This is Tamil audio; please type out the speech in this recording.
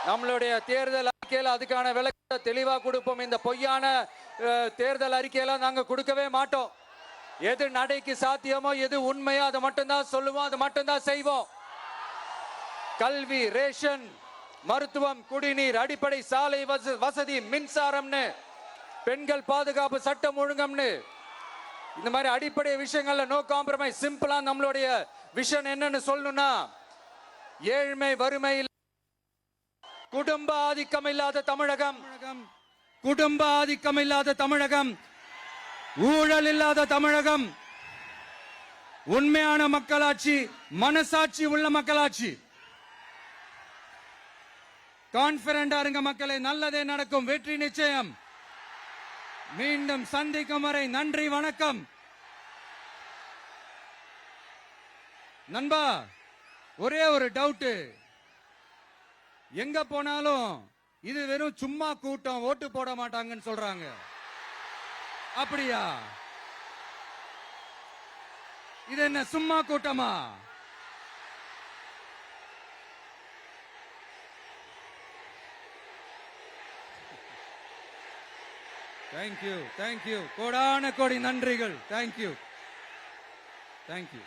நம்மளுடைய தேர்தல் அறிக்கையில அதுக்கான விளக்கத்தை தெளிவா கொடுப்போம். இந்த பொய்யான தேர்தல் அறிக்கையெல்லாம் நாங்க கொடுக்கவே மாட்டோம். எது நடைக்கு சாத்தியமோ எது உண்மையோ அதை மட்டும்தான் சொல்லுவோம், அதை மட்டும்தான் செய்வோம். கல்வி, ரேஷன், மருத்துவம், குடிநீர், அடிப்படை சாலை வசதி, மின்சாரம்னு, பெண்கள் பாதுகாப்பு, சட்டம் ஒழுங்கம்னு, இந்த மாதிரி அடிப்படை விஷயங்கள்ல நோ காம்ப்ரமைஸ். சிம்பிளா நம்மளுடைய விஷன் என்னன்னு சொல்லணும்னா, ஏழ்மை வறுமை குடும்ப ஆதிக்கம் இல்லாத தமிழகம், குடும்ப ஆதிக்கம் இல்லாத தமிழகம், ஊழல் இல்லாத தமிழகம், உண்மையான மக்களாட்சி, மனசாட்சி உள்ள மக்களாட்சி. கான்பிடண்டா இருங்க மக்களே, நல்லதே நடக்கும், வெற்றி நிச்சயம். மீண்டும் சந்திக்கும் வரை நன்றி, வணக்கம். நண்பா, ஒரே ஒரு டவுட், எங்க போனாலும் இது வெறும் சும்மா கூட்டம், ஓட்டு போட மாட்டாங்கன்னு சொல்றாங்க. அப்படியா? இது என்ன சும்மா கூட்டமா? தேங்க்யூ, தேங்க்யூ, கோடான கோடி நன்றிகள். Thank you, thank you.